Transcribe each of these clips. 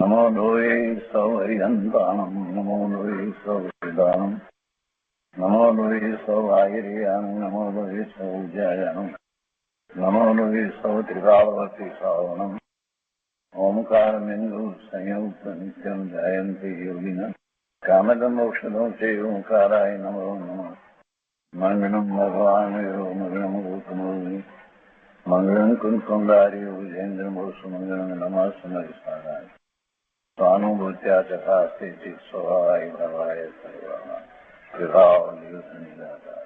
નમો લોહે સૌહરિહંતાણમ નમો લોહે સૌવેદાણમ નમો લોહે સૌઆયર્યાણમ નમો લોહે સૌજ્યાયાણમ નમો લોહે સૌત્રિકાવતી શ્રાવણમ ઓમકારમેન્દુ સંયુક્ત નિત્યમ જયંતિ યોગિના કામદમ મોક્ષદો છે ઓંકારાય નમો નમઃ મંગલમ ભગવાન મંગલમ ગૌતમો મંગલમ કુંકુંડાર્યો વિજેન્દ્રમોષ મંગલમ નમઃ સમરિસારાય સ્વાનુભૂત્યા ચકાસ્તે ચિત્ત સ્વભાવાય ભવાય સર્વમાં વિભાવ નિયુત નિરાકાર.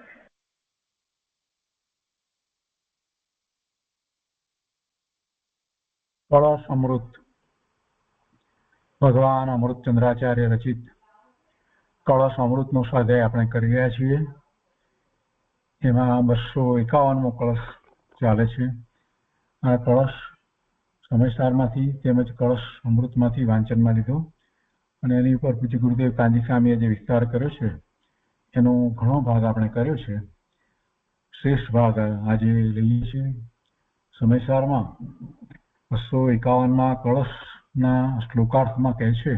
કળશ અમૃત ભગવાન અમૃતચંદ્રાચાર્ય રચિત કળશ અમૃતનો સ્વાધ્યાય આપણે કરી રહ્યા છીએ. એમાં 251મો કળશ ચાલે છે. આ કળશ સમયસારમાંથી તેમજ કળશ અમૃતમાંથી વાંચનમાં લીધો અને એની ઉપર પૂજ્ય ગુરુદેવ કાંજી સ્વામીએ જે વિસ્તાર કર્યો છે એનો ઘણો ભાગ આપણે કર્યો છે. શ્રેષ્ઠ ભાગ આજે લઈએ છીએ. સમયસારમાં 251માં કળશના શ્લોકાર્થમાં કહે છે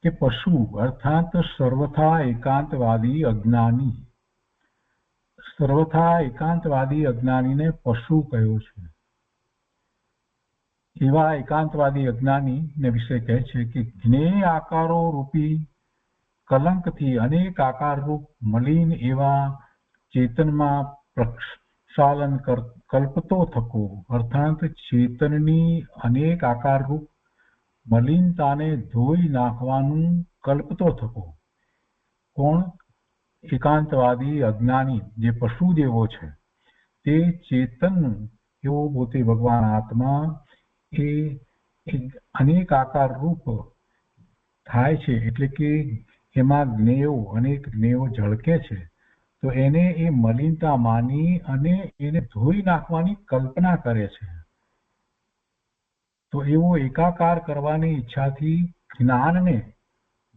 કે પશુ અર્થાત સર્વથા એકાંતવાદી અજ્ઞાની, સર્વથા એકાંતવાદી અજ્ઞાનીને પશુ કહ્યો છે. એવા એકાંતવાદી અજ્ઞાનીને વિશે કહે છે કે જ્ઞેય આકારો રૂપી કલંકથી અનેક આકાર રૂપ મલિન એવા ચેતનમાં પ્રક્ષાલન કલ્પતો થકો, અર્થાત ચેતનની અનેક આકાર રૂપ મલિનતાને ધોઈ નાખવાનું કલ્પતો થકો. કોણ? એકાંતવાદી અજ્ઞાની જે પશુ જેવો છે તે ચેતન એવો પોતે ભગવાન આત્મા એ અનેક આકાર રૂપ થાય છે, એટલે કે એમાં જ્ઞેયો અનેક જ્ઞેયો ઝળકે છે, તો એને એ મલિનતા માની અને એને ધોઈ નાખવાની કલ્પના કરે છે. તો એવો એકાકાર કરવાની ઈચ્છાથી જ્ઞાનને,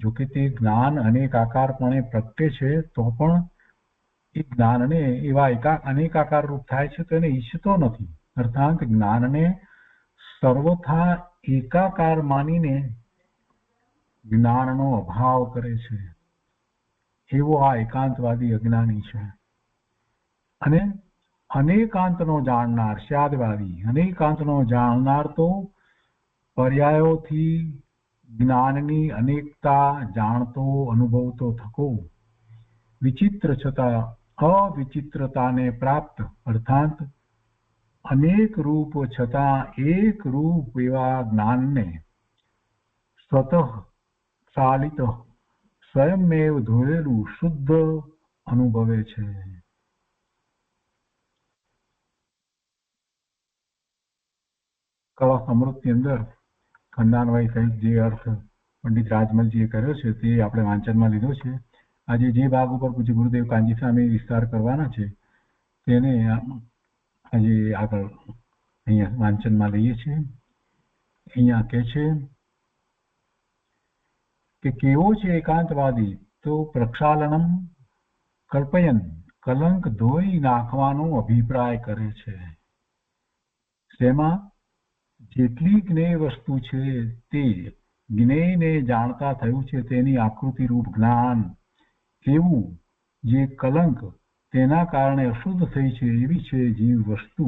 જો કે તે જ્ઞાન અનેક આકારપણે પ્રગટે છે તો પણ એ જ્ઞાનને એવા અનેક આકાર રૂપ થાય છે તો એને ઈચ્છતો નથી. અર્થાત જ્ઞાનને સર્વથા એકાકાર માનીને જ્ઞાનનો અભાવ કરે છે. એવો આ એકાંતવાદી અજ્ઞાની છે. અને અનેકાંતનો જાણનાર સ્યાદવાદી, અનેકાંતનો જાણનાર તો પર્યાયોથી જ્ઞાનની અનેકતા જાણતો અનુભવતો થકો, વિચિત્ર છતાં અવિચિત્રતાને પ્રાપ્ત, અર્થાત અનેક રૂપ છતાં એક રૂપ એવા જ્ઞાનને સ્વતઃ ચાલિત સ્વયંમેવ ધોયેલું શુદ્ધ અનુભવે છે. કળશ અમૃતની અંદર ખંડાનભાઈ સહિત જે અર્થ પંડિત રાજમલજીએ કર્યો છે તે આપણે વાંચનમાં લીધો છે. આજે જે ભાગ ઉપર પૂજ્ય ગુરુદેવ કાંજી સ્વામી વિસ્તાર કરવાના છે તેને આજે આગળ અહીંયા વાંચનમાં લઈએ છીએ. અહીંયા કહે છે કે કેવો છે એકાંતવાદી? તો પ્રક્ષાલનમ કલ્પયન, કલંક ધોઈ નાખવાનો અભિપ્રાય કરે છે. તેમાં જેટલી જ્ઞેય વસ્તુ છે તે જ્ઞેયને જાણતા થયું છે તેની આકૃતિ રૂપ જ્ઞાન, એવું જે કલંક તેના કારણે અશુદ્ધ થઈ છે એવી છે જીવ વસ્તુ,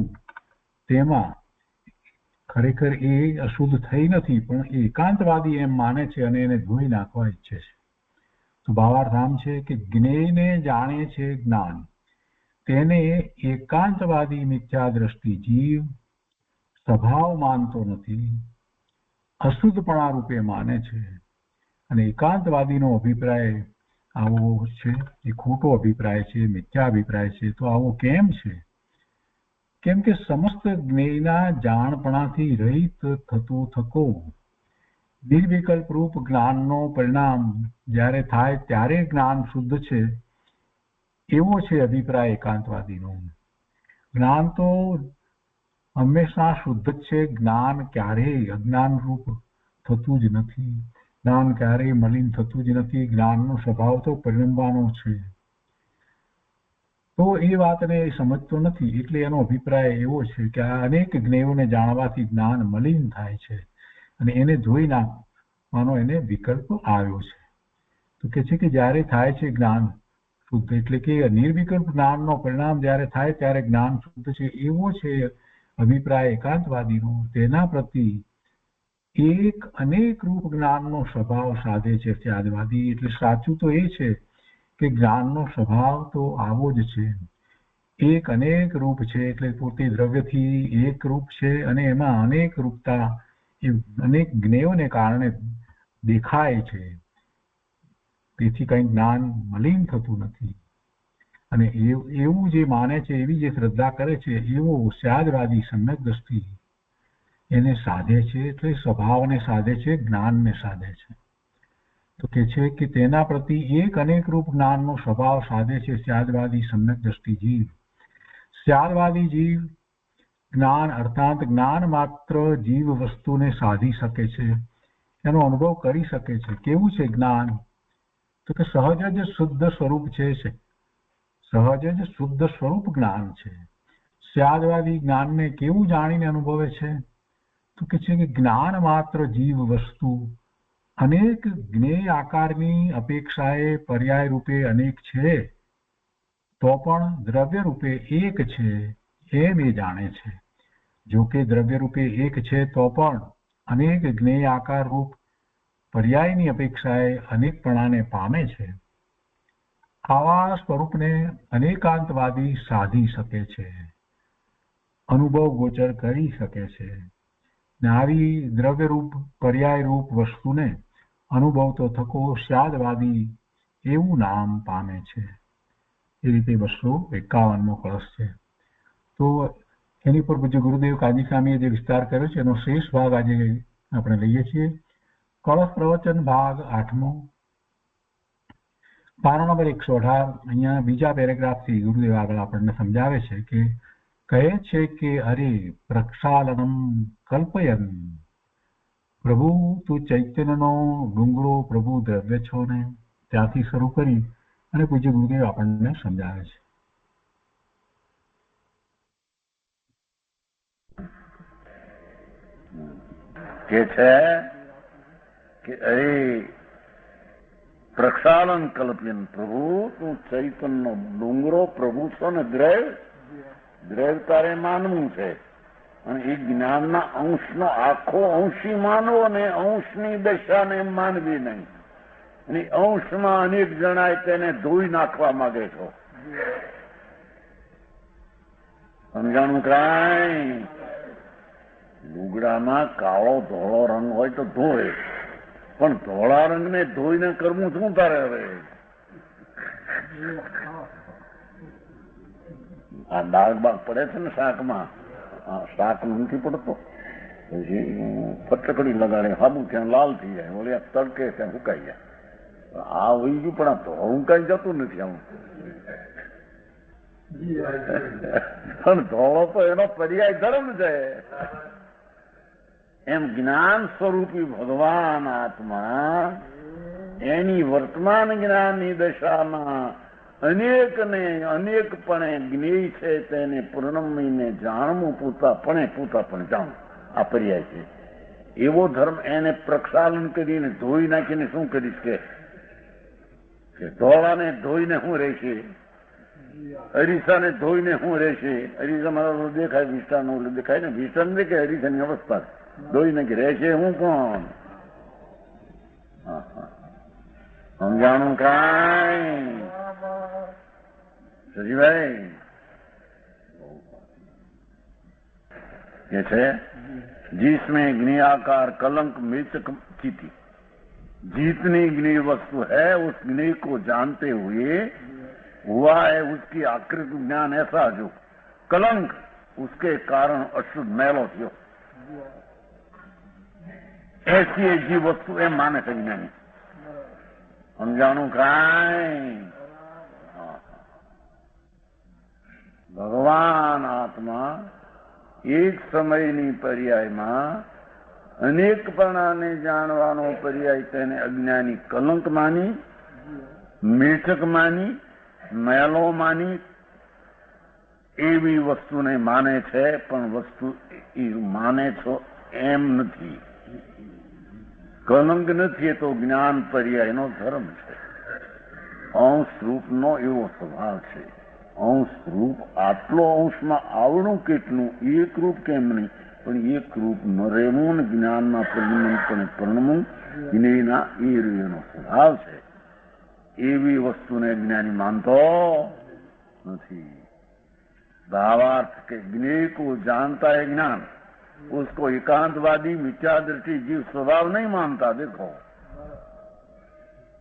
તેમાં ખરેખર એ અશુદ્ધ થઈ નથી પણ એકાંતવાદી એમ માને છે અને એને ધોઈ નાખવા ઈચ્છે છે. તો ભાવાર્થ આમ છે કે જ્ઞેયને જાણે છે જ્ઞાન, તેને એકાંતવાદી મિથ્યા દ્રષ્ટિ જીવ સ્વભાવ માનતો નથી, અશુદ્ધપણા રૂપે માને છે. અને એકાંતવાદીનો અભિપ્રાય આવો છે એ ખોટો અભિપ્રાય છે, મિથ્યા અભિપ્રાય છે. તો આવો કેમ છે? કેમ કે સમસ્ત જ્ઞેયના જાણપણાથી રહિત થતો થકો નિર્વિકલ્પ રૂપ જ્ઞાનનો પરિણામ જ્યારે થાય ત્યારે જ્ઞાન શુદ્ધ છે એવો છે અભિપ્રાય એકાંતવાદીનો. જ્ઞાન તો હંમેશા શુદ્ધ જ છે. જ્ઞાન ક્યારેય અજ્ઞાન રૂપ થતું જ નથી, જ્ઞાન ક્યારેય મલિન થતું જ નથી. જ્ઞાનનો સ્વભાવ તો પરિણમવાનો છે. તો એ વાતને સમજતો નથી એટલે એનો અભિપ્રાય એવો છે કે આ અનેક જ્ઞેયોને જાણવાથી જ્ઞાન મલિન થાય છે અને એને ધોઈ નાખવાનો એને વિકલ્પ આવ્યો છે. તો કે છે કે જ્યારે થાય છે જ્ઞાન શુદ્ધ, એટલે કે નિર્વિકલ્પ જ્ઞાનનો પરિણામ જ્યારે થાય ત્યારે જ્ઞાન શુદ્ધ છે, એવો છે અભિપ્રાય એકાંતવાદીનો. તેના પ્રતિ એક અનેક રૂપ જ્ઞાનનો સ્વભાવ સાધે છે ત્યાગવાદી. એટલે સાચું તો એ છે કે જ્ઞાનનો સ્વભાવ તો આવો જ છે, એક અનેક રૂપ છે, એટલે પોતે દ્રવ્યથી એક રૂપ છે અને એમાં અનેક રૂપતા એ અનેક જ્ઞેયોને કારણે દેખાય છે. તેથી કઈ જ્ઞાન મલિન થતું નથી. અને એવું જે માને છે, એવી જે શ્રદ્ધા કરે છે, એવો સ્યાદવાદી સમ્યક દ્રષ્ટિ એને સાધે છે, એટલે સ્વભાવને સાધે છે, જ્ઞાનને સાધે છે. તો કે છે કે તેના પ્રતિ એક અનેક રૂપ જ્ઞાનનો સ્વભાવ સાધે છે સ્યાદવાદી સમ્યક દ્રષ્ટિ જીવ. સ્યાદવાદી જીવ જ્ઞાન અર્થાત જ્ઞાન માત્ર જીવ વસ્તુને સાધી શકે છે, એનો અનુભવ કરી શકે છે. કેવું છે જ્ઞાન? તો કે સહજ જ શુદ્ધ સ્વરૂપ છે. સહજ જ શુદ્ધ સ્વરૂપ જ્ઞાન છે. સ્યાદવાદી જ્ઞાનને કેવું જાણીને અનુભવે છે? તો કે છે કે જ્ઞાન માત્ર જીવ વસ્તુ અનેક જ્ઞેય આકારની અપેક્ષાએ પર્યાય રૂપે અનેક છે, તો પણ દ્રવ્ય રૂપે એક છે એમ એ જાણે છે. જો કે દ્રવ્ય રૂપે એક છે તો પણ અનેક જ્ઞેય આકાર રૂપ પર્યાયની અપેક્ષાએ અનેકપણાને પામે છે. આવા સ્વરૂપને અનેકાંતવાદી સાધી શકે છે, અનુભવ ગોચર કરી શકે છે. આવી દ્રવ્યરૂપ પર્યાયરૂપ વસ્તુને અનુભવતો થકો સ્યાદવાદી એવું નામ પામે છે. એ રીતે 251મો કળશ છે. તો એની પર પૂજ્ય ગુરુદેવ કાજી સ્વામીએ જે વિસ્તાર કર્યો છે એનો શેષ ભાગ આજે આપણે લઈએ છીએ. કળશ પ્રવચન ભાગ 8મો, પાનો નંબર 118. અહીંયા બીજા પેરેગ્રાફથી ગુરુદેવ આગળ આપણને સમજાવે છે કે કહે છે કે અરે પ્રક્ષાલનમ કલ્પયન, પ્રભુ તું ચૈતન્યનો ડુંગરો, પ્રભુ દ્રવ્ય છો ને, ત્યાંથી શરૂ કરી અને પૂજ્ય ગુરુદેવ આપણને સમજાવે છે કે અરે પ્રક્ષાલન કલ્પયન, પ્રભુ તું ચૈતન્યનો ડુંગરો, પ્રભુ છો ને દ્રવ્ય તારે માનવું છે. અને એ જ્ઞાનના અંશનો આખો અંશી માનવો ને અંશની દશાને માનવી નહીં. અને અંશમાં અનેક જણાય તેને ધોઈ નાખવા માંગે છો. સમજાણું કાંઈ? લુગડામાં કાળો ધોળો રંગ હોય તો ધોય, પણ ધોળા રંગને ધોઈને કરવું શું તારે? હવે આ ડાઘ બાગ પડે છે ને શાકમાં, શાક નથી પડતો, પછી ફટકડી લગાડે, સાબુ ત્યાં લાલ થઈ જાય, ઓલી તડકે ત્યાં સુકાઈ જાય. આ વહી ગયું, પણ આ ધોળું કઈ જતું નથી. આમ પણ ધોળો તો એનો પર્યાય ધર્મ છે. એમ જ્ઞાન સ્વરૂપી ભગવાન આત્મા એની વર્તમાન જ્ઞાનની દશામાં અનેકને અનેકપણે જ્ઞેય છે, તેને પૂર્ણમીને જાણવું, પૂતાપણે જાણવું, આ પર્યાય છે. એવો ધર્મ એને પ્રક્ષાલન કરીને ધોઈ નાખીને શું કરીશ કે ધોળાને ધોઈને શું રહેશે? અરીસાને ધોઈને શું રહેશે? અરીસા મારા દેખાય, વિષ્ટાનો દેખાય ને, વિષ્ટાને દેખાય, અરીસાની અવસ્થા ધોઈને કે રહેશે હું કોણ? સમજાણું કાંઈ સજીભાઈ? ये है जिसमें ज्ञेयाकार कलंक मेचक चिति, जितनी ज्ञेय वस्तु है उस ज्ञेय को जानते हुए हुआ है उसकी आकृत ज्ञान ऐसा जो कलंक उसके कारण अशुद्ध मैलो थयो, ऐसी जीव वस्तु एम माने છે જ્ઞાની. સમજાણું કાંઈ? ભગવાન આત્મા એક સમયની પર્યાયમાં અનેકપણાને જાણવાનો પર્યાય તેને અજ્ઞાની કલંક માની, મેચક માની, મેલો માની એવી વસ્તુને માને છે, પણ વસ્તુ એ માને છો એમ નથી. કલંક નથી, એ તો જ્ઞાન પર્યાયનો ધર્મ છે. અંશ રૂપનો એવો સ્વભાવ છે. અંશ રૂપ આટલો અંશમાં આવડું કેટલું, એક રૂપ કેમ નહીં, પણ એક રૂપ ન રહેવું ને જ્ઞાનમાં પરિણમપણે પરણવું જ્ઞેયના એ એનો સ્વભાવ છે. એવી વસ્તુને જ્ઞાની માનતો નથી. भावार्थ के ज्ञेय को जानता है ज्ञान, उसको एकांतवादी मिथ्या दृष्टि जीव स्वभाव नहीं मानता. देखो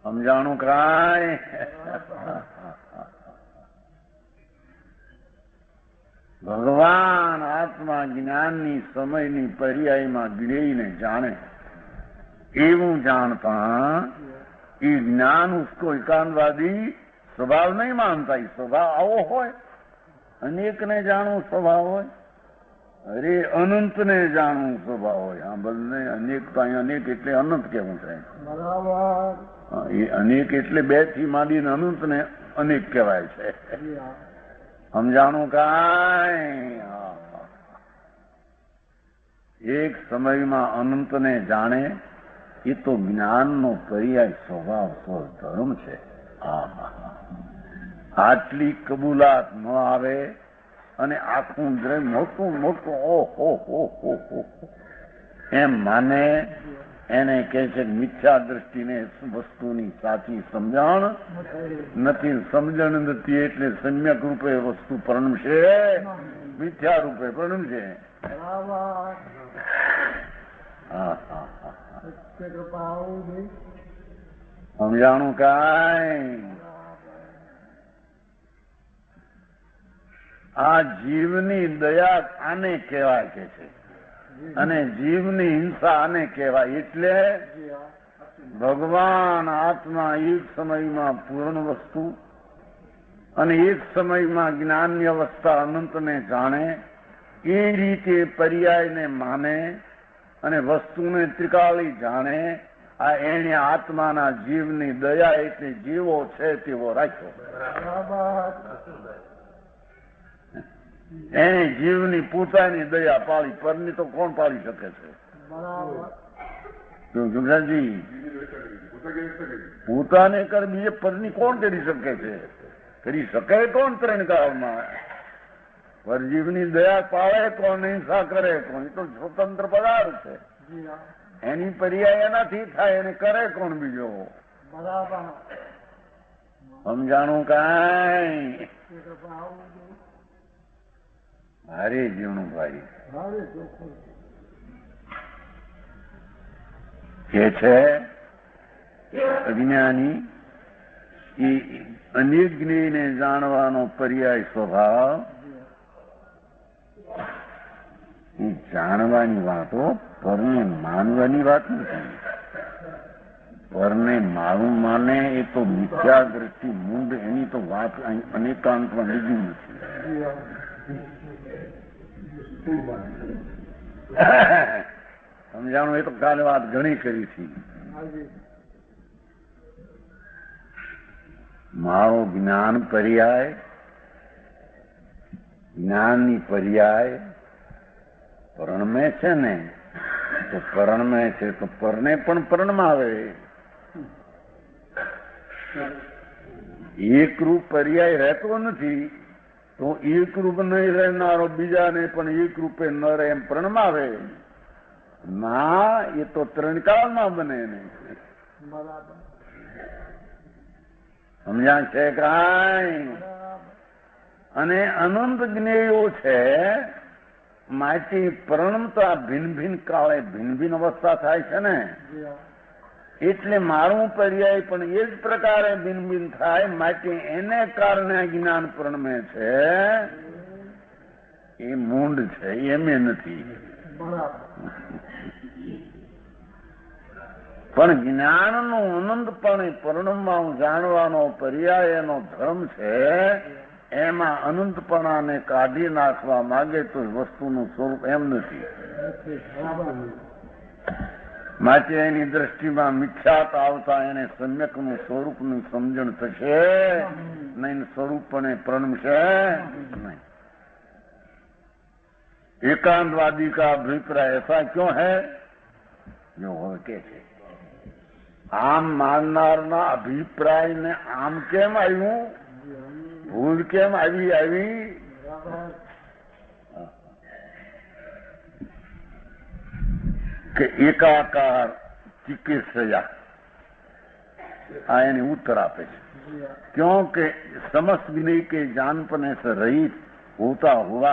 समझाणु काय ભગવાન આત્મા જ્ઞાનની સમયની પર્યાયમાં જ્ઞેયને જાણે એવું જાણતા એ જ્ઞાન उसको એકાંતવાદી સ્વભાવ નહીં માનતા. એ સ્વભાવ આવો હોય, અનેકને જાણવું સ્વભાવ હોય, અરે અનંતને જાણવું સ્વભાવ હોય. આ બંને અનેક તો અહીં અનેક એટલે અનંત કેવું છે. એ અનેક એટલે 2 થી માંડીને અનંત ને અનેક કહેવાય છે. સમજાણું કાંઈ? એક સમયમાં અનંતને જાણે એ તો જ્ઞાનનો પર્યાય સ્વભાવ સ્વધર્મ છે. આટલી કબૂલાત ન આવે અને આખું દ્રવ્ય મોટું મોટું ઓહો એમ માને, એને કહે છે મિથ્યા દ્રષ્ટિને વસ્તુની સાચી સમજણ નથી. સમજણ નથી એટલે સમ્યક રૂપે વસ્તુ પરણમશે, મિથ્યા રૂપે પરણમશે. સમજાણું કાંઈ? આ જીવની દયા આને કહેવાય કે છે, અને જીવની હિંસા આને કહેવાય. એટલે ભગવાન આત્મા એક સમયમાં પૂર્ણ વસ્તુ અને એક સમયમાં જ્ઞાનની અવસ્થા અનંતને જાણે, એ રીતે પર્યાયને માને અને વસ્તુને ત્રિકાળી જાણે. આ એને આત્માના જીવની દયા એટલે જેવો છે તેવો રાખ્યો. એને જીવની પોતાની દયા પાળી, પરની તો કોણ પાળી શકે છે? જુગરાજી, પોતાને કર બીજે પરની કોણ કરી શકે છે? કરી શકે કોણ? 3 કાળમાં પરજીવની દયા પાળે કોણ, હિંસા કરે કોણ? એ તો સ્વતંત્ર પદાર્થ છે. એની પર્યાય એનાથી થાય, એને કરે કોણ બીજો? સમજાણું કાંઈ? હારે જીવનું ભાઈ કે છે અજ્ઞાની એ અનેક જ્ઞેયને જાણવાનો પર્યાય સ્વભાવ. એ જાણવાની વાતો પરને માનવાની વાત નથી. પરને મારું માને એ તો મિથ્યા દ્રષ્ટિ મૂંડ, એની તો વાત અનેકાંતમાં લીધી નથી. સમજાણું? એ તો કાલે વાત ઘણી કરી હતી. મારો જ્ઞાન પર્યાય, જ્ઞાનની પર્યાય પરણમે છે ને, તો પરણમે છે તો પરને પણ પરણમાવે. એક રૂપ પર્યાય રહેતો નથી તો એક રૂપ નહીં રહેનારો બીજાને પણ એક રૂપે ન રહે એમ પરણમાવે. ના, એ તો 3 કાળમાં બને નહીં. સમજ્યા છે કાંઈ? અને અનંત જ્ઞેયો છે માટે પરણમતા ભિન્ન ભિન્ન કાળે ભિન્ન ભિન્ન અવસ્થા થાય છે ને, એટલે મારું પર્યાય પણ એ જ પ્રકારે ભિન્ન ભિન્ન થાય. માટે એને કારણે જ્ઞાન પરણમે છે. એ મૂંડ છે, એમે નથી. પણ જ્ઞાનનું અનંતપણે પરણમાં જાણવાનો પર્યાય એનો ધર્મ છે. એમાં અનંતપણાને કાઢી નાખવા માંગે તો વસ્તુનું સ્વરૂપ એમ નથી. માટે એની દ્રષ્ટિમાં મિથ્યાત આવતા એને સમ્યકનું સ્વરૂપનું સમજણ થશે નહીં, સ્વરૂપપણે પરણમશે નહીં. एकांतवादी का अभिप्राय ऐसा क्यों है જો હવે કે છે આમ માનનારના અભિપ્રાયને આમ કેમ આવ્યું, ભૂલ કેમ આવી કે એકાકાર ચિકિત્સયા, આ એની ઉત્તર આપે છે। क्योंकि समस्त विनय के जानपने से रहित होता हुआ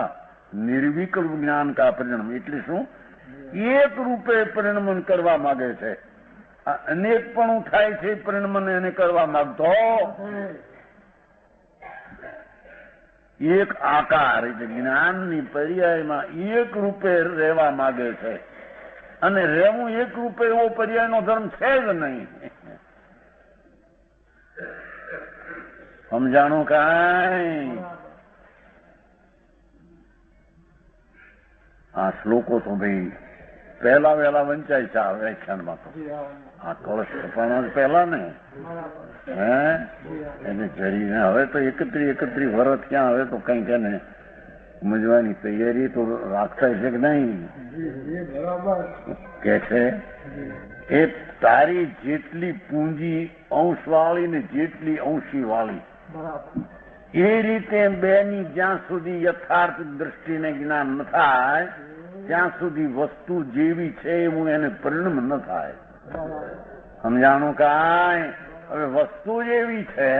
निर्विकल्प ज्ञान का परिणाम એટલે શું એક રૂપે પરિણમન કરવા માંગે છે, અનેકપણું થાય છે પરિણમન એને કરવા માંગતો એક આકાર એટલે જ્ઞાનની પર્યાયમાં એક રૂપે રહેવા માંગે છે, અને રહેવું એક રૂપે એવો પર્યાયનો ધર્મ છે જ નહીં। સમજાણું કાંઈ? આ શ્લોકો તો ભાઈ પહેલા વહેલા વંચાય છે આ વ્યાખ્યાનમાં, તો આ કળશ કપાણા પહેલા ને હે એને જડીને હવે તો 31 વર્ષ ક્યાં, હવે તો કઈ કે ને સમજવાની તૈયારી તો રાખતા છે કે નહીં કે છે એ તારી જેટલી પૂંજી અંશવાળી ને જેટલી અંશી વાળી એ રીતે બેની જ્યાં સુધી યથાર્થ દ્રષ્ટિને જ્ઞાન ન થાય ત્યાં સુધી વસ્તુ જેવી છે એવું એને પરિણામ ન થાય। સમજાણું કાંઈ? હવે વસ્તુ એવી છે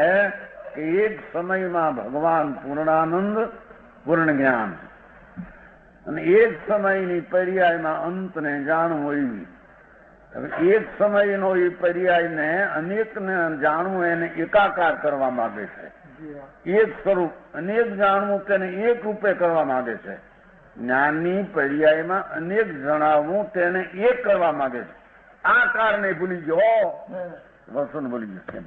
કે એક સમયમાં ભગવાન પૂર્ણાનંદ પૂર્ણ જ્ઞાન અને એક સમયની પર્યાયમાં અંતને જાણવું એવી। હવે એક સમયનો એ પર્યાયને અનેકને જાણવું એને એકાકાર કરવા માંગે છે, એક સ્વરૂપ અનેક જાણવું તેને એક રૂપે કરવા માંગે છે। જ્ઞાનની પર્યાયમાં અનેક જણાવવું તેને એક કરવા માંગે છે। આ કારણે ભૂલી ગયો વસન ભૂલી ગયો કેમ?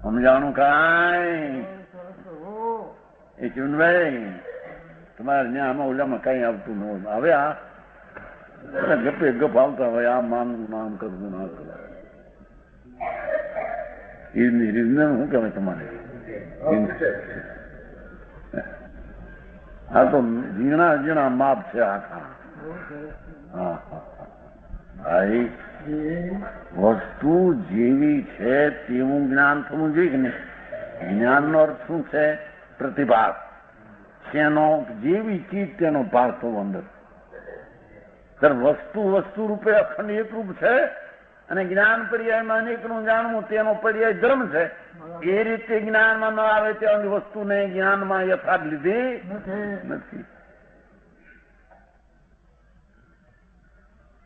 સમજાણું કાંઈ? એ ચુનભાઈ તમારે ત્યાં આમાં ઓલામાં કઈ આવતું ન હોય, હવે આ ગપે ગપ આવતા હોય આ માનવું નામ કરવું ના કરવું એની રીઝન શું કહેવાય તમારે? આ તો ઝીણા ઝીણા માપ છે આખા। હા ભાઈ વસ્તુ જેવી છે તેવું જ્ઞાન થવું જોઈએ કે નહીં? જ્ઞાનનો અર્થ શું છે? પ્રતિભાવ, તેનો જેવી ચીજ તેનો ભાવ થવો અંદર। વસ્તુ રૂપે અખંડ એક રૂપ છે અને જ્ઞાન પર્યાયમાં અનેકનું જાણવું તેનો પર્યાય ધર્મ છે। એ રીતે જ્ઞાનમાં ન આવે ત્યાં વસ્તુને જ્ઞાનમાં યથાર્થ લીધી નથી।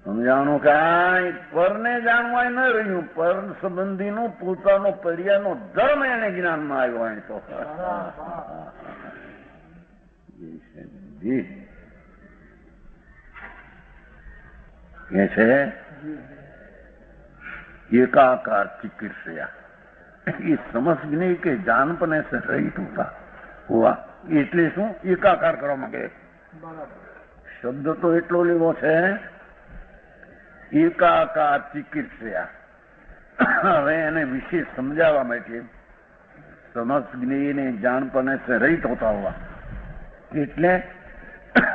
સમજાણું કાંઈ? પરને જાણવા ન રહ્યું, પર સંબંધીનું પોતાનો પર્યાયનો ધર્મ એને જ્ઞાનમાં આવ્યો અહીં તો ये है एकाकार चिकित्सया, ये समझ नहीं के जानपने से रहित होता हुआ એટલે શું એકાકાર કરવા માંગે। શબ્દ તો એટલો લેવો છે એકાકાર ચિકિત્સયા। હવે એને વિશેષ સમજાવવા માટે સમજ જ્ઞેયને જાણપને સે રહિત હોતા હોવા એટલે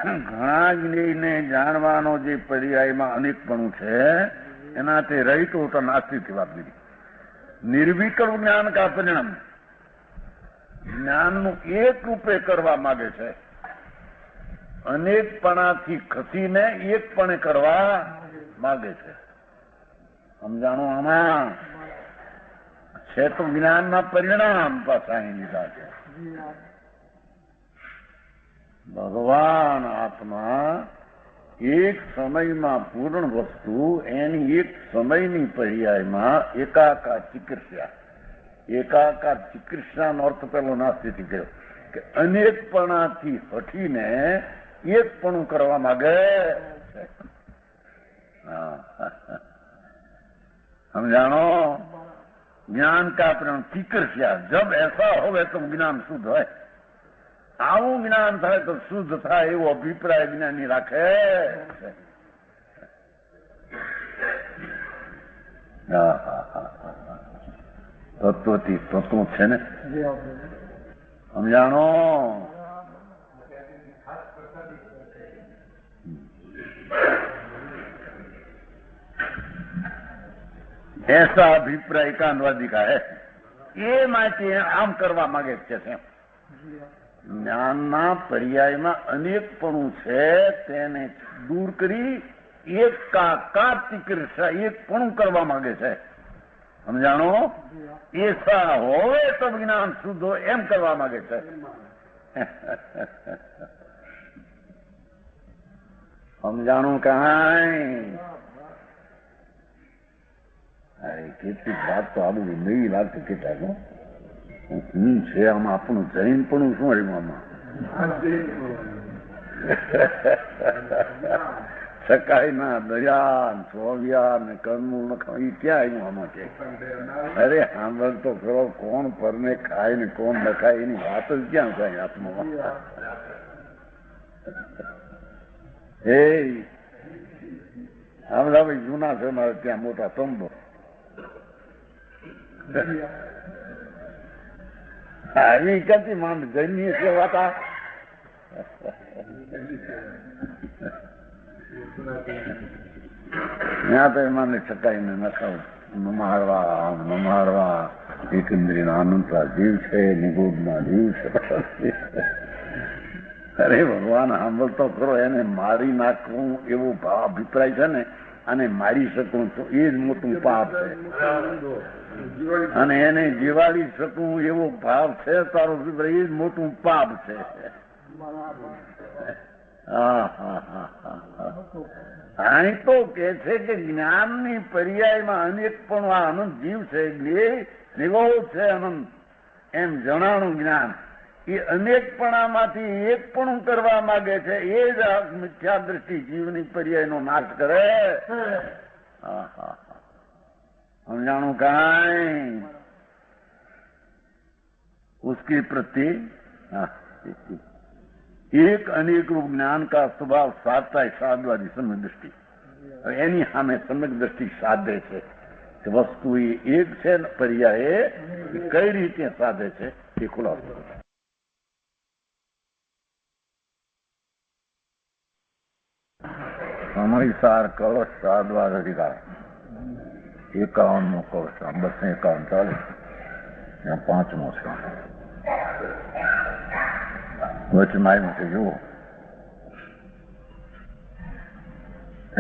ઘણા જ્ઞેયને જાણવાનો જે પર્યાયમાં અનેકપણું છે એનાથી રહિત હોતા નાસ્તિકથી વાત લીધી। નિર્વિકલ્પ જ્ઞાન કા પરિણામ જ્ઞાનનું એક રૂપે કરવા માંગે છે, અનેકપણાથી ખસીને એકપણે કરવા માંગે છે। સમજાણું? આમાં છે તો જ્ઞાનના પરિણામ પાછા અહીં લીધા છે। ભગવાન આત્મા એક સમયમાં પૂર્ણ વસ્તુ એની એક સમયની પર્યાયમાં એકાકાર ચિકિત્સા। એકાકાર ચિકિત્સાનો અર્થ પેલો નાસ્તિથી ગયો કે અનેકપણાથી હટીને એકપણું કરવા માંગે છે। समझानो? ज्ञान का परिणाम चिकित्सा, जब ऐसा हो तो ज्ञान शुद्ध है। આવું જ્ઞાન થાય તો શુદ્ધ થાય એવો અભિપ્રાય જ્ઞાની રાખે। તત્વથી તત્વ છે ને, સમજાણો? ऐसा अभिप्राय एकांतवादी का है. એ માટે આમ કરવા માંગે છે. જ્ઞાનના પર્યાયમાં અનેકપણું છે તેને દૂર કરી એકપણું કરવા માંગે છે. સમજાણો? એસા હોવે તો જ્ઞાન શુદ્ધ હોય એમ કરવા માંગે છે. સમજાણું કાંઈ? કેટલીક વાત તો આ બધી નવી લાગતી કેટલાક છે. આમાં આપણું જૈન પણ શું આવ્યું આમાં? સકાઈ ના દયા સોવ્યા ને કર્મું એ ક્યાં આવ્યું આમાં છે? અરે સાંભળ તો ખરો, કોણ પરને ખાય ને કોણ નખાય એની વાત જ ક્યાં થાય આત્મામાં? એ આમલા ભાઈ જૂના છે મારે ત્યાં મોટા તંબો. આવી ક્યાંથી માંડ જૈનની છે વાત? ત્યાં તો એમાં છકાઈને નખાવું નમાડવા એકંદરીના આનંદતા જીવ છે, નિગૂઢના જીવ છે. અરે ભગવાન સાંભળતો ખરો, એને મારી નાખવું એવો ભાવ અભિપ્રાય છે ને, અને મારી શકું તો એ જ મોટું પાપ છે. અને એને જીવાડી શકું એવો ભાવ છે તારો અભિપ્રાય, એ જ મોટું પાપ છે. અહીં તો કે છે કે જ્ઞાનની પર્યાયમાં અનેકપણું આ અનંત જીવ છે, નિગોળ છે અનંત એમ જણાણું જ્ઞાન. એ અનેકપણામાંથી એકપણું કરવા માંગે છે. એ જ મિથ્યા દ્રષ્ટિ જીવની પર્યાયનો નાશ કરે. સમજાણું કાંઈ? उसके प्रति एक अनेक रूप ज्ञान का स्वभाव साधता है साधवादी सम्यक दृष्टि. એની સામે सम्यक दृष्टि સાધે છે કે વસ્તુ એ એક છે, પર્યાય કઈ રીતે સાધે છે એ ખુલાસો. સમયસાર કળશ સાધવાદ અધિકાર 51મો કળશ 251 5મો છે. वचनाय मुझे जो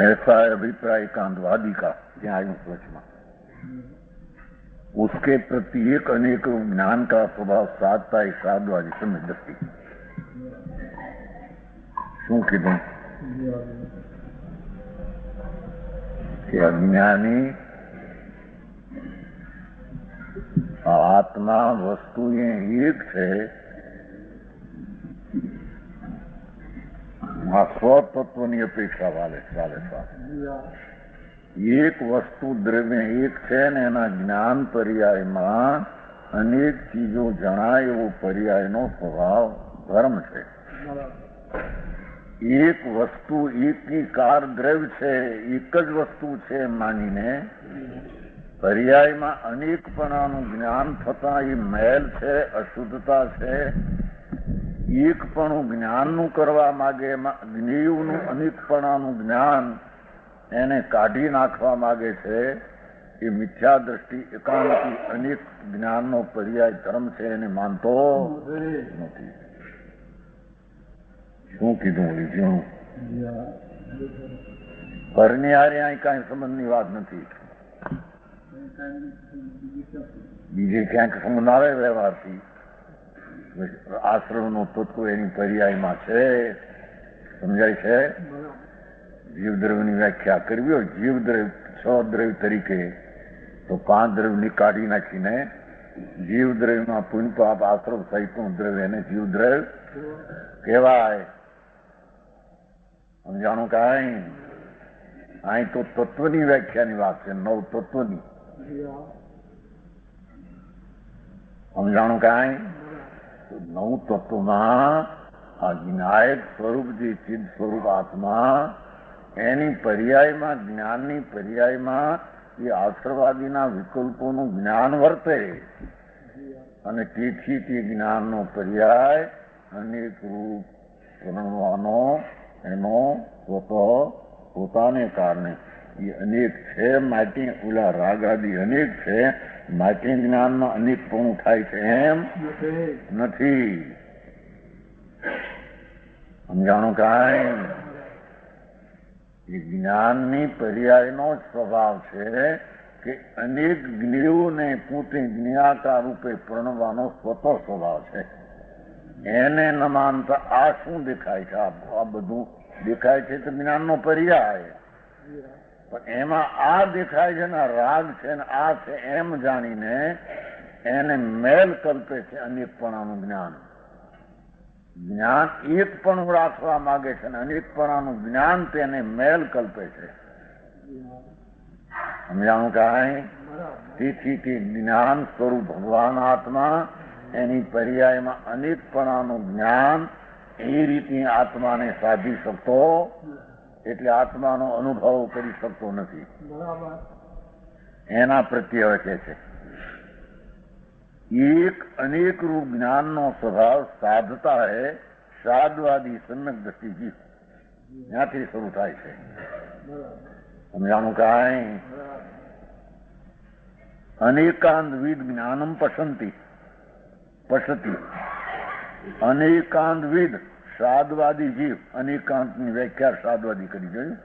ऐसा अभिप्राय एकांतवादी का न्याय वचना उसके प्रति एक अनेक ज्ञान का स्वभाव साधता है साधवादी सम्यक दृष्टि. શું કીધું કે અજ્ઞાની આત્મા વસ્તુ એક છે, આ સ્વતત્વની અપેક્ષા વાલે એક વસ્તુ દ્રવ્ય એક છે ને એના જ્ઞાન પર્યાયમાં અનેક ચીજો જણાય એવો પર્યાયનો સ્વભાવ ધર્મ છે. એક વસ્તુ એકી દ્રવ્ય છે, એક જ વસ્તુ છે માનીને પર્યાયમાં અનેકપણાનું જ્ઞાન થતા એ મેલ છે, અશુદ્ધતા છે. એકપણું જ્ઞાનનું કરવા માંગે, જ્ઞેયનું અનેકપણાનું જ્ઞાન એને કાઢી નાખવા માંગે છે. એ મિથ્યા દ્રષ્ટિ એકાંતિ અનેક જ્ઞાનનો પર્યાય ધર્મ છે એને માનતો નથી. શું કીધું લીધું? ઘરની હારે અહીં કાંઈ સંબંધની વાત નથી. બીજે ક્યાંક સંબંધ આવે વ્યવહારથી. આશ્રમનો તત્વ એની પર્યાયમાં છે. સમજાય છે? જીવદ્રવ્યની વ્યાખ્યા કરવી હોય જીવદ્રવ્ય 6 દ્રવ્ય તરીકે તો 5 દ્રવ્યની કાઢી નાખીને જીવદ્રવ્યમાં પુણ્ય પાપ આશ્રમ સહિતનું દ્રવ્ય એને જીવદ્રવ્ય કહેવાય. સમજાણું કાંઈ? અહીં તો તત્વની વ્યાખ્યાની વાત છે, 9 તત્વની. સમજાણું કાંઈ? 9 તત્વમાં આ જ્ઞાયક સ્વરૂપ જે ચિદ સ્વરૂપ આત્મા એની પર્યાયમાં જ્ઞાનની પર્યાયમાં એ આશ્રવાદીના વિકલ્પોનું જ્ઞાન વર્તે અને તેથી તે જ્ઞાનનો પર્યાય અનેક રૂપ ગણવાનો એનો પોતાને કારણે એ અનેક છે માટે ઓલા રાગ આદિ અનેક છે માટે જ્ઞાનમાં અનેકપણું થાય છે એમ નથી. સમજાણું કાંઈ? એ જ્ઞાનની પર્યાયનો જ સ્વભાવ છે કે અનેક જ્ઞેયોને પોતે જ્ઞાતા રૂપે પ્રણવાનો સ્વતઃ સ્વભાવ છે. એને ન માનતા આ શું દેખાય છે, આ બધું દેખાય છે તો જ્ઞાનનો પર્યાય, પણ એમાં આ દેખાય છે ને રાગ છે ને આ છે એમ જાણીને એને મેલ કલ્પે છે અનેકપણાનું જ્ઞાન. જ્ઞાન એકપણું રાખવા માંગે છે અને અનેકપણાનું જ્ઞાન તેને મેલ કલ્પે છે. સમજાણું કાંઈ? તેથી તે જ્ઞાન સ્વરૂપ ભગવાન આત્મા એની પર્યાયમાં અનેકપણાનું જ્ઞાન એ રીતે આત્માને સાધી શકતો, એટલે આત્માનો અનુભવ કરી શકતો નથી. એના પ્રત્યે હવે કહે છે એક અનેક રૂપ જ્ઞાનનો સ્વભાવ સાધતા હે સાધવાદી સમ્યક દ્રષ્ટિ જીવ. ત્યાંથી શરૂ થાય છે. સમજાણું કાંઈ? અનેકાંતવિદ જ્ઞાનમ પસંતી પસતી. અનેકાંતવિદ સાધવાદી જીવ. અનેકાંતની વ્યાખ્યા સાધવાદી કરી જોયું.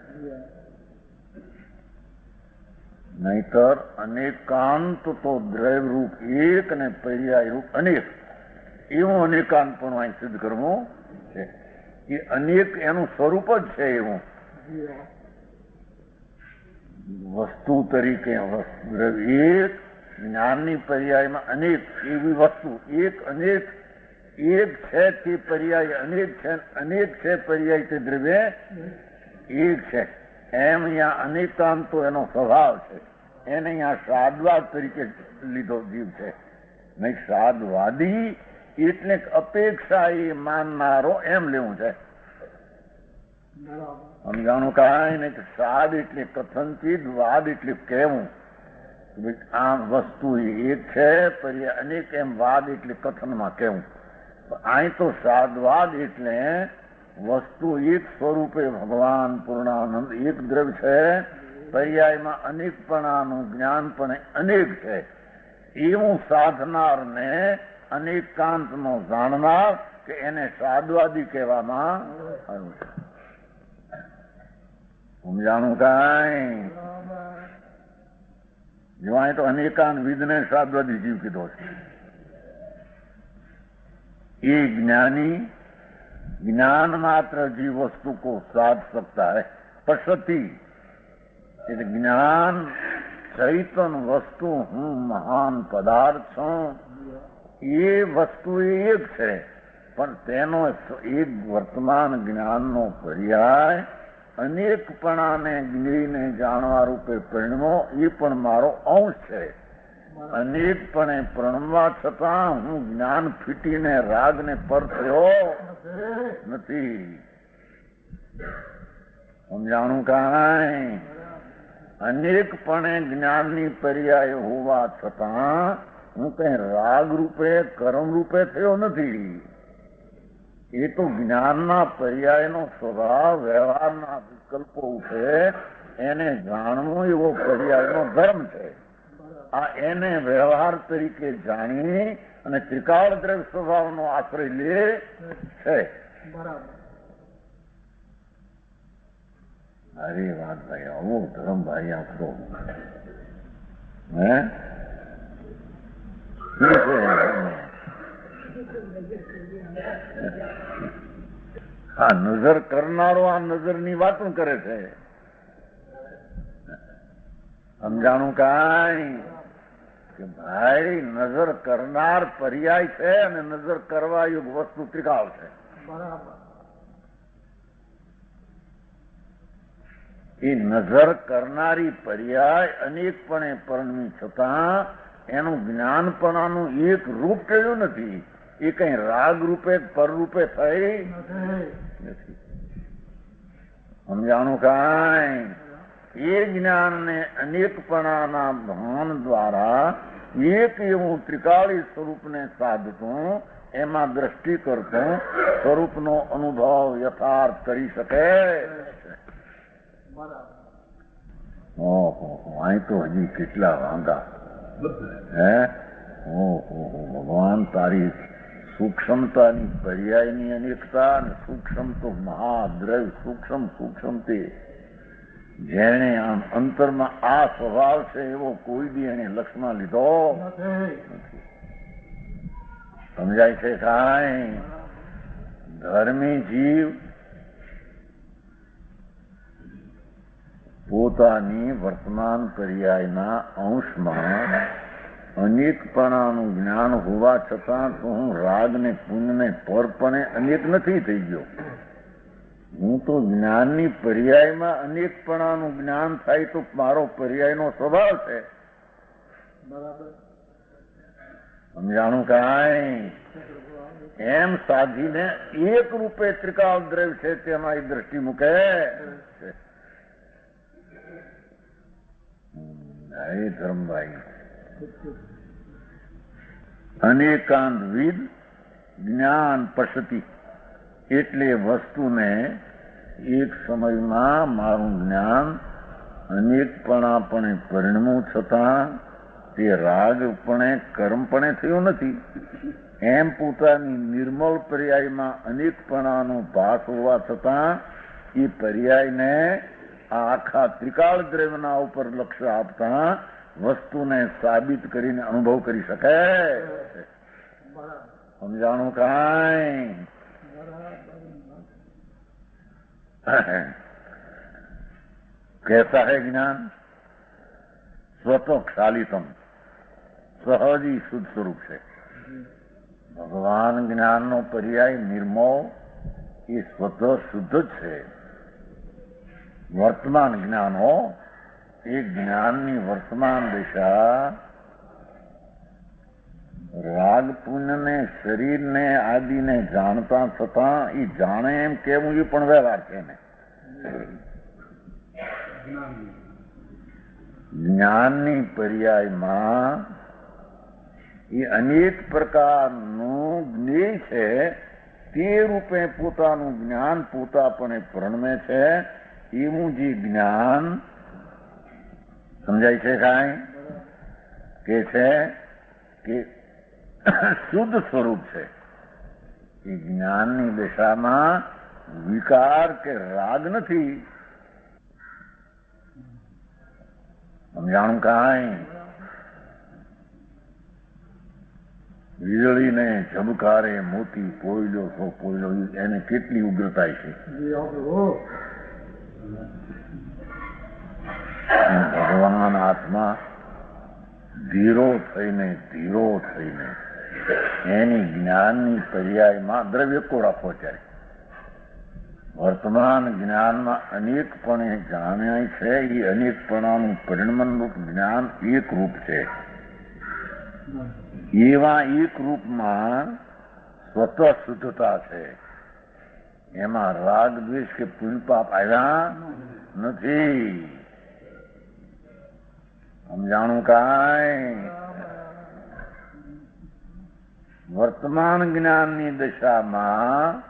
નહીતર અનેકાંત તો દ્રવ્ય રૂપ એક અને પર્યાય રૂપ અનેક, એવું અનેકાંત પણ અહીં સિદ્ધ કરવું છે. એ અનેક એનું સ્વરૂપ જ છે. એવું વસ્તુ તરીકે એક જ્ઞાનની પર્યાયમાં અનેક એવી વસ્તુ એક અનેક એક છે તે પર્યાય અનેક છે, અનેક છે પર્યાય તે દ્રવ્ય એક છે. એમ અહીંયા અનેકાંત તો એનો સ્વભાવ છે. એને અહીંયા સાધવાદ તરીકે લીધો જીવ છે. નહીં સાધવાદી એટલે અપેક્ષા એ માનનારો એમ લેવું છે. સમજાણું કાંઈ નહીં? સાદ એટલે કથનથી, વાદ એટલે કહેવું. આ વસ્તુ એક છે પર્યાય અનેક, એમ વાદ એટલે કથનમાં કહેવું. અહીં તો સાધવાદ એટલે વસ્તુ એક સ્વરૂપે ભગવાન પૂર્ણાનંદ એક દ્રવ્ય છે, પર્યાયમાં અનેકપણાનું જ્ઞાન પણ અનેક છે. એવું સાધનારને અનેકાંતનો જાણનાર કે એને સાધવાદી કહેવામાં આવ્યું છે. સમજાણું કાંઈ? જો અહીં તો અનેકાંત વિદને સાધવાદી જીવ કીધો છે. એ જ્ઞાની ज्ञान मात्र जीव वस्तु को साध सकता है. पश्यति ज्ञान चैतन वस्तु हूँ महान पदार्थ छूं ये वस्तु एक है, पण तेनो एक वर्तमान ज्ञान नो पर्याय अनेकपणाने ज्ञेयने जाणवा रूपे परिणमो ये पण मारो अंश है. अनेकपणे प्रणमवा छतां हूँ ज्ञान फीटीने रागने पर थयो નથી. સમજાણું કાંઈ? અનેકપણે જ્ઞાનની પર્યાય હોવા છતાં હું કઈ રાગ રૂપે કર્મ રૂપે થયો નથી. એ તો જ્ઞાનના પર્યાયનો સ્વભાવ વ્યવહારના વિકલ્પો ઉઠે એને જાણવું એવો પર્યાયનો ધર્મ છે. આ એને વ્યવહાર તરીકે જાણી અને ત્રિકાળ દ્રવ્ય સ્વભાવનો આશ્રય લે છે. અરે વાત ભાઈ, આવો ધર્મ ભાઈ આપણો હે આ નજર કરનારો આ નજરની વાતો કરે છે. સમજાણું કાંઈ? કે ભાઈ નજર કરનાર પર્યાય છે અને નજર કરવા યોગ વસ્તુ ત્રિકાળ છે. એ નજર કરનારી પર્યાય અનેકપણે પરણવી છતાં એનું જ્ઞાનપણાનું એક રૂપ કેળ્યું નથી. એ કઈ રાગ રૂપે પર રૂપે થઈ નથી. સમજાણું કાંઈ? એ જ્ઞાનને અનેકપણાના ભાન દ્વારા એક એવું ત્રિકાળી સ્વરૂપને સાધતું, એમાં દ્રષ્ટિ કરતું સ્વરૂપનો અનુભવ યથાર્થ કરી શકે. ઓહો, અહીં તો હજી કેટલા વાંગા હે. ઓહો, ભગવાન તારી સૂક્ષ્મતાની પર્યાયની અનેકતા અને સૂક્ષ્મ તો મહાદ્રવ્ય સૂક્ષ્મ તે જેને આમ અંતરમાં આ સ્વભાવ છે એવો કોઈ દી એને લક્ષમાં લીધો નથી. સમજાય છે કાંઈ? ધર્મી જીવ પોતાની વર્તમાન પર્યાયના અંશમાં અનેકપણાનું જ્ઞાન હોવા છતાં તો હું રાગ ને પુણ્ય ને પરપણે અનેક નથી થઈ ગયો. હું તો જ્ઞાનની પર્યાયમાં અનેકપણાનું જ્ઞાન થાય તો મારો પર્યાયનો સ્વભાવ છે. સમજાણું કાંઈ? એમ સાધીને એક રૂપે ત્રિકાળ દ્રવ્ય છે તેમાં એ દ્રષ્ટિ મૂકે. હે ધર્મભાઈ, અનેકાંતવિદ જ્ઞાન પશ્યતિ એટલે વસ્તુને એક સમયમાં મારું જ્ઞાન અનેકપણાપણે પરિણમું છતાં તે રાગપણે કર્મપણે થયું નથી. એમ પોતાની નિર્મળ પર્યાયમાં અનેકપણાનો ભાસ હોવા છતાં એ પર્યાયને આખા ત્રિકાળ દ્રવ્યના ઉપર લક્ષ્ય આપતા વસ્તુને સાબિત કરીને અનુભવ કરી શકે. સમજાણું કાંઈ? कैसा है ज्ञान? स्वतः क्षालितम, સહજી શુદ્ધ સ્વરૂપ છે. ભગવાન જ્ઞાનનો પર્યાય નિર્મોહ એ સ્વતઃ શુદ્ધ જ છે. વર્તમાન જ્ઞાન હો, એ જ્ઞાનની વર્તમાન દિશા રાગ પુણ્યને શરીરને આદિને જાણતા છતાં એ જાણે એમ કેવું એ પણ વ્યવહાર છે ને. જ્ઞાનની પર્યાયમાં એ અનેક પ્રકારનું જ્ઞેય છે તે રૂપે પોતાનું જ્ઞાન પોતાપણે પ્રણમે છે. એવું જે જ્ઞાન સમજાય છે કાંઈ? કે છે કે શુદ્ધ સ્વરૂપ છે. એ જ્ઞાનની દિશામાં વિકાર કે રાગ નથી. સમજાણું કાંઈ? વીજળીને ઝબકારે મોતી પોયલો છો પોયલો, એને કેટલી ઉગ્રતા છે. ભગવાન આત્મા ધીરો થઈને એની જ્ઞાનની પર્યાયમાં દ્રવ્ય કો રાખવો ત્યારે વર્તમાન જ્ઞાનમાં અનેકપણે જાણ્યા છે. એ અનેકપણાનું પરિણમન રૂપ જ્ઞાન એક રૂપ છે. એવા એક રૂપમાં સ્વતઃ શુદ્ધતા છે. એમાં રાગ દ્વેષ કે પુણ્ય પાપ આવ્યા નથી. સમજાણું કાંઈ? વર્તમાન જ્ઞાનની દશામાં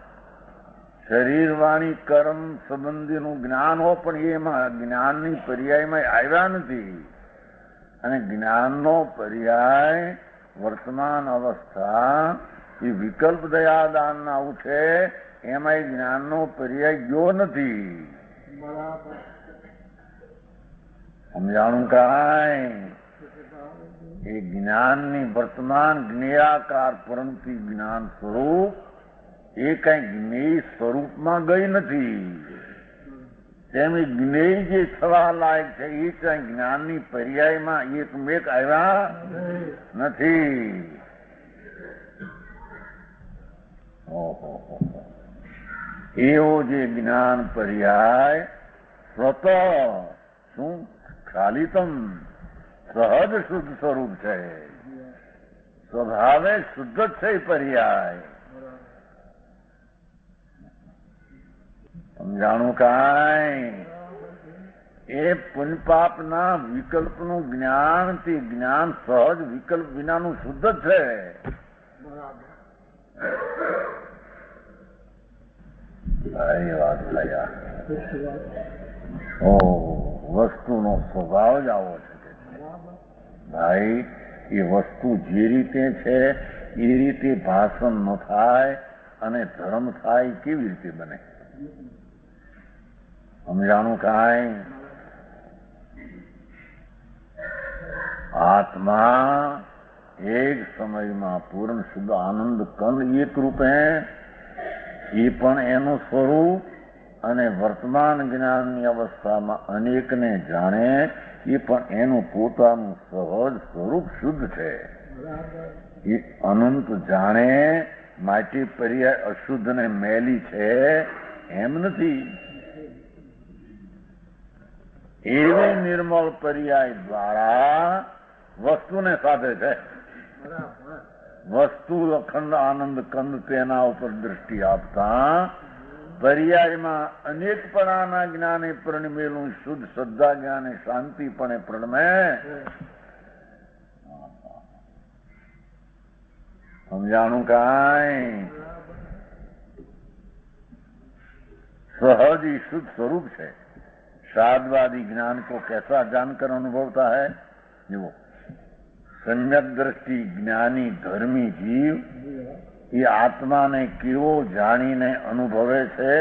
શરીર વાણી કર્મ સંબંધીનું જ્ઞાન હો, પણ એમાં જ્ઞાનની પર્યાયમાં આવ્યા નથી. અને જ્ઞાનનો પર્યાય વર્તમાન અવસ્થા એ વિકલ્પ દયાદાન આવું છે. એમાં જ્ઞાનનો પર્યાય ગયો નથી. સમજાણું કાંઈ? એ જ્ઞાનની વર્તમાન જ્ઞેયાકાર પરંતુ જ્ઞાન સ્વરૂપ એ કઈ જ્ઞેય સ્વરૂપમાં ગઈ નથી. તેમ જ્ઞેય જે થવા લાયક છે એ કઈ જ્ઞાનની પર્યાયમાં એકમેક આવ્યા નથી. એવો જે જ્ઞાન પર્યાય સ્વતઃ શું ખાલીતમ સહજ શુદ્ધ સ્વરૂપ છે. સ્વભાવે શુદ્ધ જ છે પર્યાય. સમજાણું કાંઈ? એ પુણ્યપાપના વિકલ્પનું જ્ઞાન તે જ્ઞાન સહજ વિકલ્પ વિનાનું શુદ્ધ જ છે. સારી વાત થયા. ઓહ વસ્તુનો સ્વભાવ જ આવો છે કે ભાઈ એ વસ્તુ જે રીતે છે એ રીતે ભાષણ ન થાય અને ધર્મ થાય કેવી રીતે બને? સમજાણું કાંઈ? આત્મા એક સમયમાં પૂર્ણ શુદ્ધ આનંદ કંદ એક રૂપ હે, એ પણ એનું સ્વરૂપ, અને વર્તમાન જ્ઞાનની અવસ્થામાં અનેકને જાણે એ પણ એનું પોતાનું સહજ સ્વરૂપ શુદ્ધ છે. એ અનંત જાણે માટે પર્યાય અશુદ્ધ ને મેલી છે એમ નથી. એવી નિર્મળ પર્યાય દ્વારા વસ્તુને સાધે છે. વસ્તુ અખંડ આનંદ કંદ તેના ઉપર દ્રષ્ટિ આપતા પર્યાયમાં અનેકપણાના જ્ઞાને પ્રણમેલું શુદ્ધ શ્રદ્ધા જ્ઞાને શાંતિપણે પ્રણમે. સમજાણું કાંઈ? सहज ही शुद्ध स्वरूप है। शादवादी ज्ञान को कैसा जानकर अनुभवता है? जो सम्यक दृष्टि ज्ञानी धर्मी जीव ये आत्मा ने केवो जाणीने अनुभवे छे।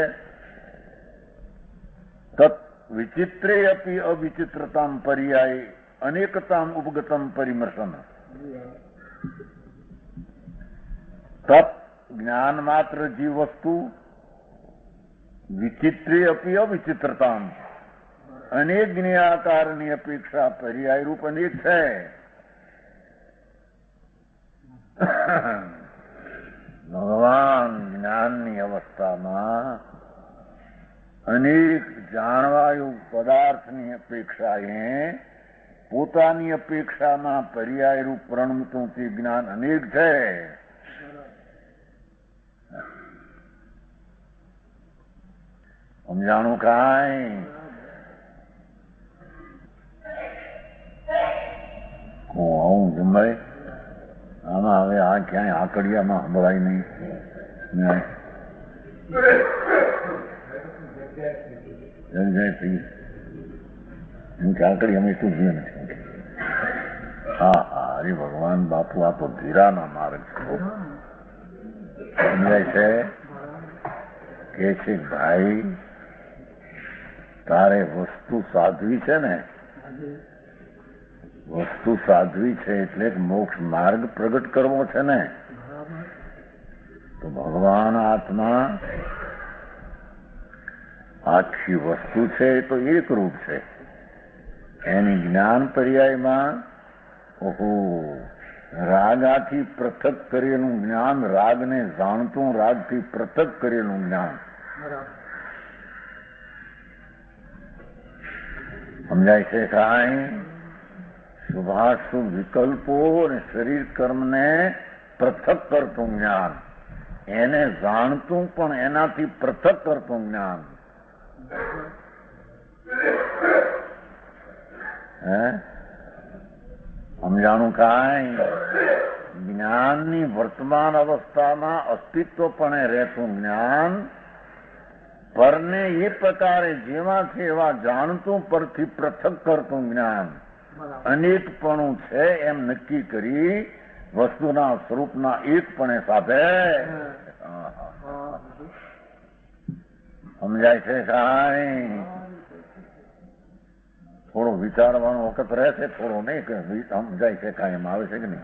तत् विचित्रे अपि अविचित्रताम पर्याय अनेकताम उपगतम परिमर्शन। तत् ज्ञान मात्र जीव वस्तु विचित्रे अपि अविचित्रताम अनेक ज्ञाकार ની અપેક્ષા પર્યાય રૂપ અનેક છે। ભગવાન જ્ઞાનની અવસ્થામાં અનેક જાણવાયું પદાર્થની અપેક્ષાએ પોતાની અપેક્ષાના પર્યાય રૂપ પ્રણમતું તે જ્ઞાન અનેક છે। સમજાણું કાંઈ? આવું જમાય આમાં હવે આ ક્યાંય આકડિયામાં સંભળાય નહીં। આકડિયામાં એટલું જ નથી। હા હા, હરિ ભગવાન બાપુ આ તો ધીરાના માર્ગ છે। કે છે ભાઈ તારે વસ્તુ સાધવી છે ને, વસ્તુ સાધવી છે એટલે મોક્ષ માર્ગ પ્રગટ કરવો છે ને, તો ભગવાન આત્મા આખી વસ્તુ છે તો એક રૂપ છે। એની જ્ઞાન પર્યાયમાં ઓહો રાગાથી પૃથક કરેલું જ્ઞાન, રાગને જાણતું રાગથી પૃથક કરેલું જ્ઞાન સમજાય છે કાંઈ? શુભાશુભ વિકલ્પો અને શરીર કર્મને પૃથક કરતું જ્ઞાન, એને જાણતું પણ એનાથી પૃથક કરતું જ્ઞાન। સમજાણું કાંઈ? જ્ઞાનની વર્તમાન અવસ્થામાં અસ્તિત્વપણે રહેતું જ્ઞાન પરને એ પ્રકારે જેવા છે એવા જાણતું પરથી પૃથક કરતું જ્ઞાન અનેકપણું છે એમ નક્કી કરી વસ્તુના સ્વરૂપના એકપણે સાથે સમજાય છે કાંઈ? થોડો વિચારવાનો વખત રહેશે, થોડો નહીં કે સમજાય છે કાંઈ એમ આવે છે કે નહીં?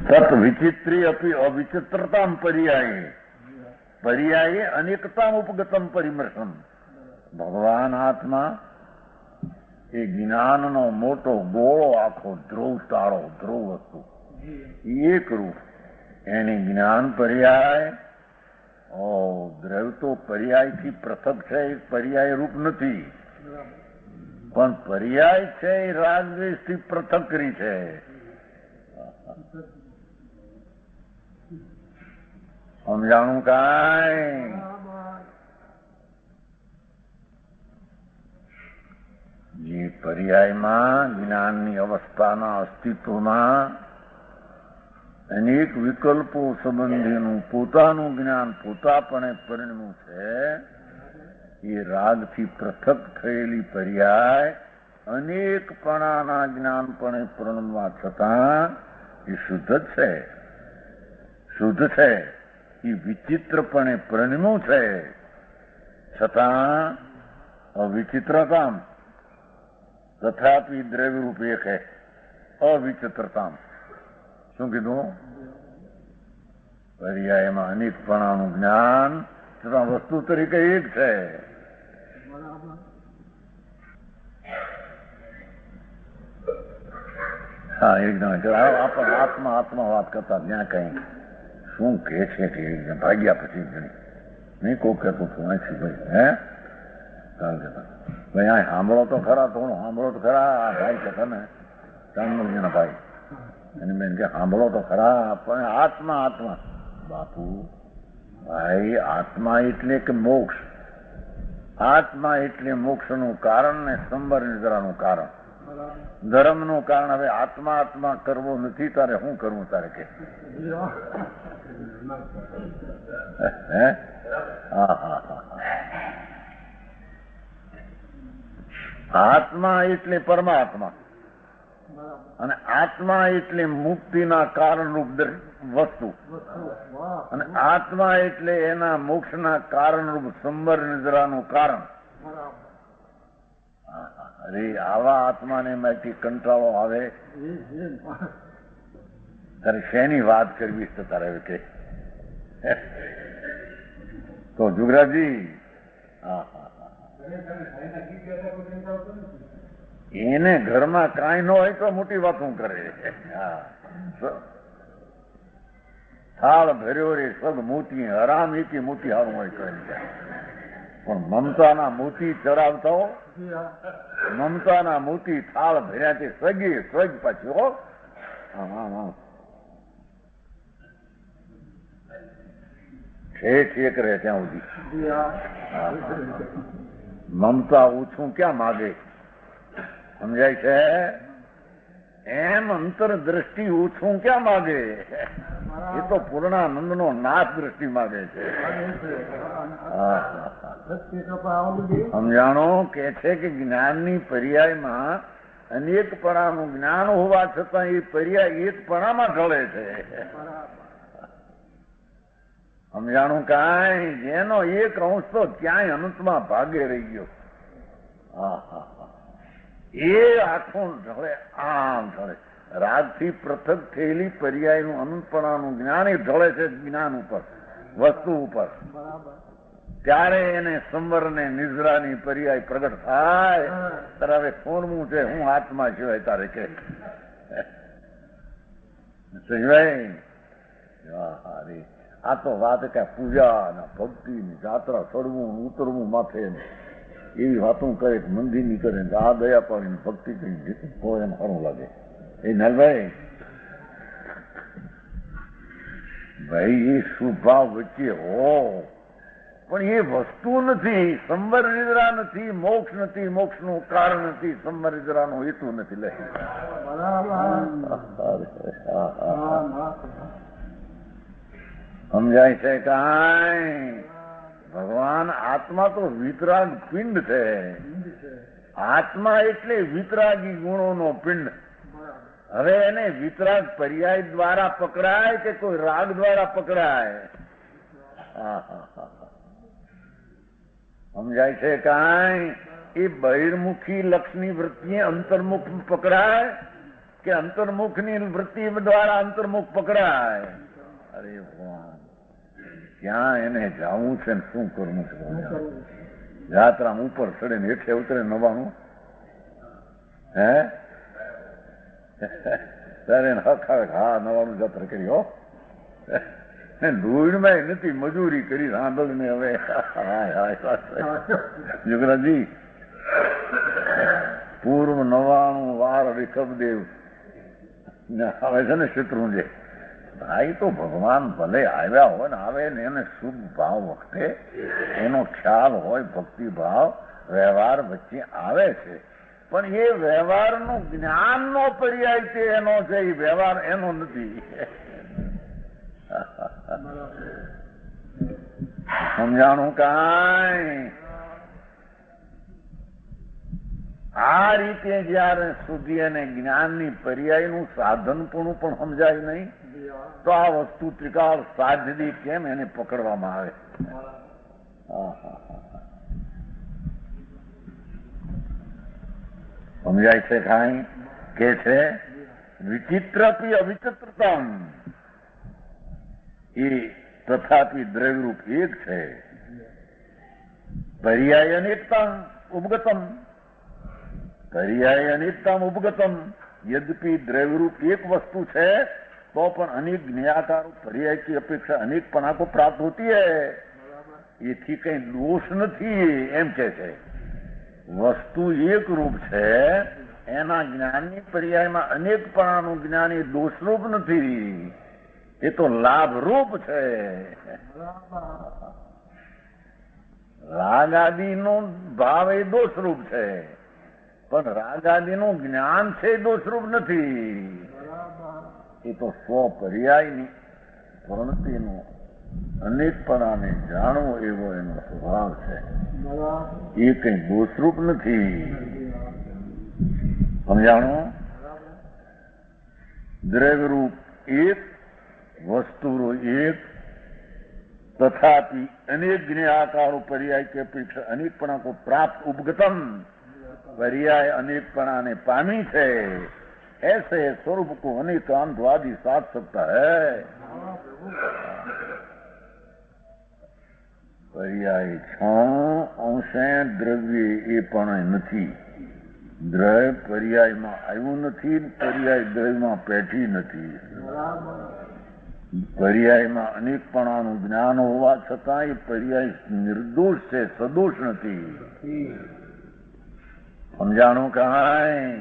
તत् વિચિત્રી અપી અવિચિત્રતામ પર્યાય પર્યાય અનેકતામ ઉપગતમ પરિમર્શન। ભગવાન આત્મા એ જ્ઞાનનો મોટો ગોળો આખો ધ્રુવ તાળો ધ્રુવ વસ્તુ એક રૂપ એની જ્ઞાન પર્યાય દ્રવ્ય તો પર્યાયથી પૃથક છે, એ પર્યાય રૂપ નથી, પણ પર્યાય છે એ રાગદ્વેષથી પૃથક કરી છે। સમજાણું કાંઈ? જે પર્યાયમાં જ્ઞાનની અવસ્થાના અસ્તિત્વમાં અનેક વિકલ્પો સંબંધીનું પોતાનું જ્ઞાન પોતાપણે પરિણમ્યું છે. એ રાગથી પૃથક થયેલી પર્યાય અનેકપણાના જ્ઞાનપણે પરિણમવા છતાં એ શુદ્ધ જ છે, શુદ્ધ છે. એ વિચિત્રપણે પરિણમ્યું છે છતાં અવિચિત્રતામ તથાપિ દ્રવ્યરૂપ એક હે અવિચિત્રતામ. શું કીધું? પર્યાયમાં અનેકપણાનું જ્ઞાન છતાં વસ્તુ તરીકે એક છે. હા, એકદમ આત્મા આત્મા વાત કરતા ત્યાં કઈ શું કે છે કે ભાગ્યા પછી નહીં કોઈ કહેતું હતું અહીંથી ભાઈ હે ભાઈ અહીં સાંભળો તો ખરા, થોડું સાંભળો તો ખરા. આ ભાઈ કહેતા ને ચાંદમલજીના ભાઈ એની બેન કે સાંભળો તો ખરા, પણ આત્મા આત્મા. બાપુ ભાઈ, આત્મા એટલે કે મોક્ષ. આત્મા એટલે મોક્ષનું કારણ ને સંબર નિદ્રાનું કારણ, ધર્મનું કારણ. હવે આત્મા આત્મા કરવો નથી તારે શું કરવું તારે કે? હે હા હા હા. આત્મા એટલે પરમાત્મા અને આત્મા એટલે મુક્તિના કારણરૂપ વસ્તુ અને આત્મા એટલે એના મોક્ષના કારણરૂપ સંબર નિદ્રાનું કારણ. અરે આવા આત્માને માંથી કંટાળો આવે તારે શેની વાત કરવી છે તારે કે? તો જુગરાજી એને ઘરમાં કાંઈ ન હોય તો મોટી વાત શું કરે? થાળ ભર્યો રે સગ મોતી હરામ એકી મોતી હારું હોય કરી જાય. પણ મમતાના મોતી ચડાવતો, મમતાના મોતી થાળ ભર્યા તે સગે સગ પાછી હો. ઠેઠ એક રહે ત્યાં સુધી. મમતા ઓછું ક્યાં માગે? સમજાય છે? એમ અંતર દ્રષ્ટિ ઓછું ક્યાં માગે? એ તો પૂર્ણાનંદ નો નાથ દ્રષ્ટિ માગે છે. સમજાણો કે છે કે જ્ઞાનની પર્યાયમાં અનેકપણાનું જ્ઞાન હોવા છતાં એ પર્યાય એકપણામાં ઢળે છે. સમજાણું? કાંઈ જેનો એક અંશ તો ક્યાંય અનંતમાં ભાગે રહી ગયો. એ આખું ઢળે, આમ ઢળે. રાગથી પૃથક થયેલી પર્યાયનું અનંતપણાનું જ્ઞાન એ ઢળે છે જ્ઞાન ઉપર, વસ્તુ ઉપર. ત્યારે એને સંવર ને નિદ્રાની પર્યાય પ્રગટ થાય. તારે હવે કોણવું છે? હું આત્મા સિવાય તારે કે સિવાય. આ તો વાત કે પૂજા ભક્તિ જાત્રા ચડવું ઉતરવું માથે એવી વાતો કરે, મંદિરની કરે. આ દયા પાડીને ભક્તિ કરી કોઈ એને સારું લાગે. એ નલભાઈ ભાઈ એ સુભાવ વચ્ચે હો, પણ એ વસ્તુ નથી. સંબર નિદ્રા નથી, મોક્ષ નથી, મોક્ષનું કારણ નથી, સંબર નિદ્રાનો હેતુ નથી. લે સમજાય છે? કાંઈ ભગવાન આત્મા તો વિતરાગ પિંડ છે. આત્મા એટલે વિતરાગી ગુણોનો પિંડ. હવે એને વિતરાગ પર્યાય દ્વારા પકડાય કે કોઈ રાગ દ્વારા પકડાય? સમજાય છે? કાંઈ એ બહિર્મુખી લક્ષની વૃત્તિ અંતર્મુખ પકડાય કે અંતર્મુખની વૃત્તિ દ્વારા અંતર્મુખ પકડાય? અરે ભગવાન, ક્યાં એને જવું છે ને શું કરવું છે? યાત્રા ઉપર ચડે ને હેઠે ઉતરે નવાનું હે ત્યારે હક આવે. હા, નવાનું જાત્રા કરી હો. ધૂળમાં નથી મજૂરી કરી રાંધલ ને. હવે યુગરાજી પૂર્વ 99 વાર રિષભદેવ આવે છે ને શત્રુંજય ભાઈ. તો ભગવાન ભલે આવ્યા હોય ને આવે ને એને શુભ ભાવ વખતે એનો ખ્યાલ હોય, ભક્તિ ભાવ વ્યવહાર વચ્ચે આવે છે. પણ એ વ્યવહારનું જ્ઞાનનો પર્યાય છે એનો છે, એ વ્યવહાર એનો નથી. સમજાણું કાંઈ? આ રીતે જયારે શુદ્ધિ અને જ્ઞાનની પર્યાયનું સાધનપણું પણ સમજાય નહીં તો આ વસ્તુ ત્રિકાળ સાધ્યદી કેમ એને પકડવામાં આવે? સમજાય છે કાંઈ? કે છે વિચિત્રપી અવિચિત્રતમ એ તથાપી દ્રવ્યરૂપ એક છે. પર્યાય અનેકતમ ઉપગતમ પર્યાય અનેકતમ ઉપગતમ યદ્યપि દ્રવ્યરૂપ એક વस्तु છે तो પણ અનેક જ્ઞાતારો પર્યાય की अपेक्षा अनेकपना को प्राप्त होती है. એથી કઈ દોષ નથી એમ કે છે. વસ્તુ એક રૂપ છે એના જ્ઞાનની પર્યાયમાં અનેકપણાનું જ્ઞાન એ દોષરૂપ નથી, એ તો લાભરૂપ છે. રાગ આદિનો ભાવ એ દોષરૂપ છે પણ રાગ આદિનું જ્ઞાન છે એ દોષરૂપ નથી. એ તો સ્વપર્યાયની પ્રવૃત્તિનું અનેકપણાને જાણવો એવો એનો સ્વભાવ છે, એ કઈ દોષરૂપ નથી. સમજાણું? દ્રવ્યરૂપ એક, વસ્તુરૂપ એક, तथापि अनेक ज्ञाकारो पर्याय के अपेक्षा अनेकपणा को प्राप्त उपगतम पर्याय अनेकपणा ने पामी है. ऐसे स्वरूप को अनेकांतवादी साध सकता है. पर्याय अंशे द्रव्य એ પણ નથી. દ્રવ્ય પર્યાયમાં આવ્યું નથી, પર્યાય દ્રવ્યમાં પેઠી નથી. પર્યાયમાં અનેકપણાનું જ્ઞાન હોવા છતાં એ પર્યાય નિર્દોષ છે, સદોષ નથી. સમજાણું કાંઈ?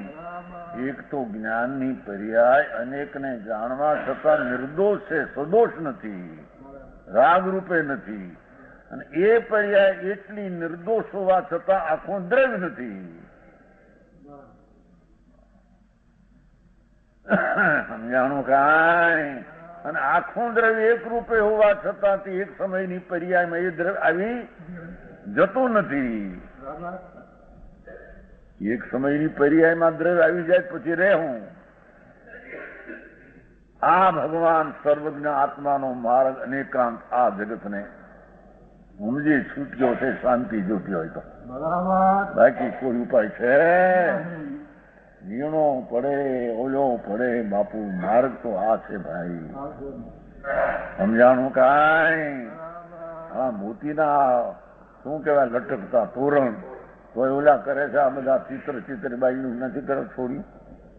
એક તો જ્ઞાનની પર્યાય અનેકને જાણવા છતાં નિર્દોષ છે, સદોષ નથી, રાગ રૂપે નથી. અને એ પર્યાય એટલી નિર્દોષ હોવા છતાં આખું દ્રવ્ય નથી. સમજાણું કાંઈ? અને આખું દ્રવ્ય એક રૂપે હોવા છતાં તે એક સમયની પર્યાયમાં એ દ્રવ્ય આવી જતું નથી. એક સમયની પર્યાયમાં દ્રવ્ય આવી જાય પછી રહેવું. આ ભગવાન સર્વજ્ઞ આત્માનો માર્ગ અનેકાંત આ જગતને સમજી છૂટ્યો છે, શાંતિ જોતી હોય તો. બાકી કોઈ ઉપાય છે? વીણો પડે, ઓલો પડે, બાપુ માર્ગ તો આ છે ભાઈ. સમજાણું કાંઈ? હા, મોતીના શું કેવાય લટકતા તોરણ તો ઓલા કરે છે. આ બધા ચિત્ર બાઈનું નથી કરે છોડ્યું,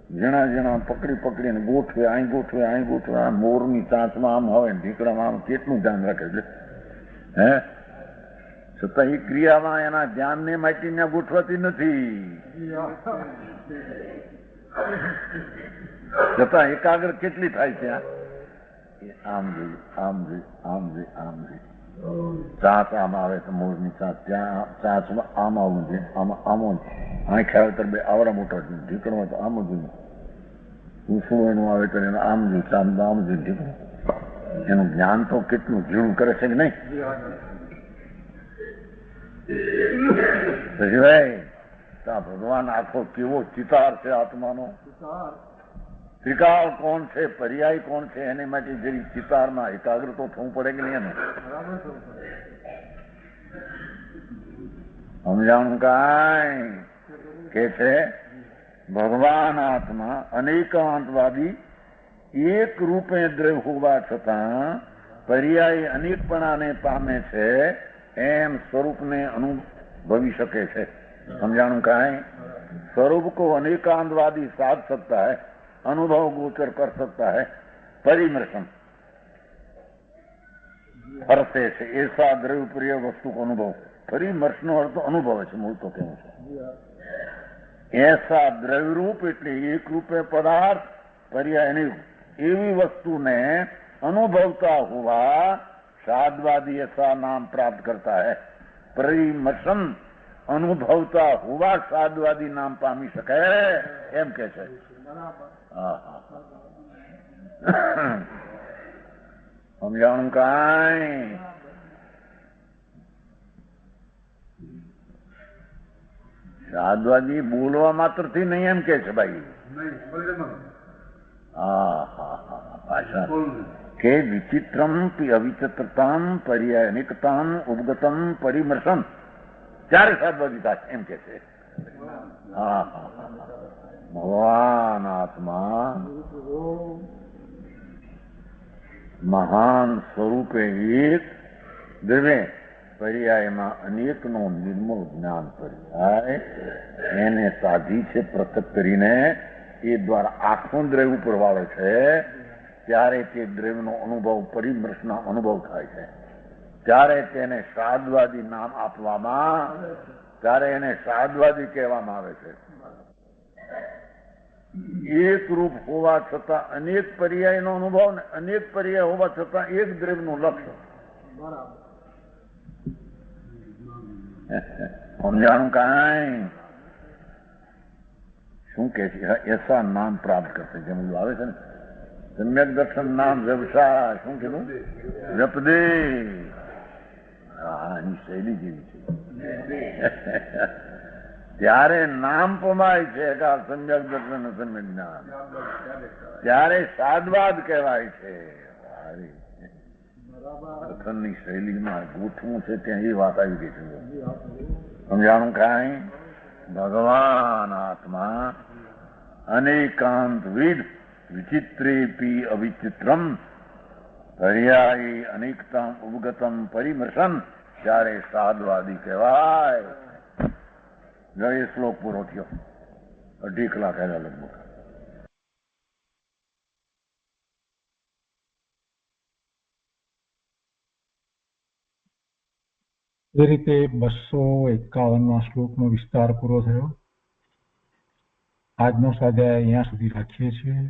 ઝીણા ઝીણા પકડી પકડીને ગોઠવે, અહીં ગોઠવે, અહીં ગોઠવે. આ મોરની ચાંચમાં આમ આવે, ઢીકડામાં આમ, કેટલું ધ્યાન રાખે છે હે? છતાં એ ક્રિયામાં એના ધ્યાનને માટીને ગોઠવાતી નથી. છતાં એકાગ્ર કેટલી થાય છે? આમ જોઈ, આમ જોઈ, આમ જોઈ, આમ જોઈ. ચાંચ આમ આવે તો મોરની ચાંચ ત્યાં ચાંચમાં આમ આવું છે, આમાં આમો જ આંખ આવે તો બે આવડા મોટા છે, ઢીકણમાં તો આમ જ ઉસુવાનું આવે તો એને આમ જોઈ, ચાંદ આમ જોઈ ઢીકણું. એનું જ્ઞાન તો કેટલું ઝીણું કરે છે કે નહીં? પછી ભાઈ ભગવાન આખો કેવો ચિતાર છે આત્માનો. ત્રિકાળ કોણ છે, પર્યાય કોણ છે, એને માટે જરી ચિતારમાં એકાગ્ર તો થવું પડે કે નહીં? એને સમજાણું કાંઈ? કે છે ભગવાન આત્મા અનેકાંતવાદી એક રૂપે દ્રવ્ય હોવા છતાં પર્યાય અનેકપણાને પામે છે એમ સ્વરૂપને અનુભવી શકે છે. समझाणु का है? स्वरूप को अनेकांतवादी साध सकता है, अनुभव गोचर कर सकता है. परिमर्शन फरते से ऐसा द्रव्य प्रिय वस्तु को अनुभव. परिमर्शन अर्थ तो अनुभव है, मूल तो कहूँ ऐसा द्रव्य रूप એટલે એક રૂપે પદાર્થ પર્યાય એવી વસ્તુને અનુભવતા हुआ साधवादी ऐसा नाम प्राप्त करता है. परिमर्शन અનુભવતા હોવા સાધવાદી નામ પામી શકે એમ કે છે. સમજાણું કાંઈ? સાધવાજી બોલવા માત્ર થી નહીં એમ કે છે ભાઈ. ભાષા કે વિચિત્રમ અવિચિત્રતામ પર્યાય અનેકતામ ઉપગતમ પરિમર્શન ચારે સાધવાજી થાય એમ કે છે. ભગવાન આત્મા મહાન સ્વરૂપે એક દ્રવ્ય પર્યાયમાં અનેકનો નિર્મળ જ્ઞાન પર્યાય એને સાધી છે પૃથક કરીને એ દ્વારા આખું દ્રવ્ય ઉપર વાળે છે ત્યારે તે દ્રવ્યનો અનુભવ પરિમર્શનો અનુભવ થાય છે. ત્યારે તેને સાધવાદી નામ આપવામાં ત્યારે એને સાધવાદી કહેવામાં આવે છે. એક રૂપ હોવા છતાં અનેક પર્યાયનો અનુભવ ને અનેક પર્યાય હોવા છતાં એક દ્રવ્યનું લક્ષ. સમજાણું કાંઈ? શું કે છે? એસા નામ પ્રાપ્ત કરશે જેમ આવે છે ને સમ્યક દર્શન નામ વ્યવસાય. શું કીધું? વ્યપદે. એની શૈલી જેવી છે. ત્યારે નામ પમાય છે કે આ સમ્યક દર્શન સમ્યક જ્ઞાન ત્યારે સાદવાદ કહેવાય છે. કથનની શૈલીમાં ગોઠવું છે ત્યાં એ વાત આવી ગઈ છે. સમજાણું કાંઈ? ભગવાન આત્મા અનેકાંત વિધ વિચિત્રેપી અવિચિત્રમ પર્યાયી અનેકતમ ઉપગતમ પરિમર્શન ત્યારે સાધવાદી કહેવાય. જો એ શ્લોક પૂરો થયો. 2.5 કલાક આવ્યા લગભગ. એ રીતે 251 શ્લોકનો વિસ્તાર પૂરો થયો. આજનો સ્વાધ્યાય અહીંયા સુધી રાખીએ છીએ.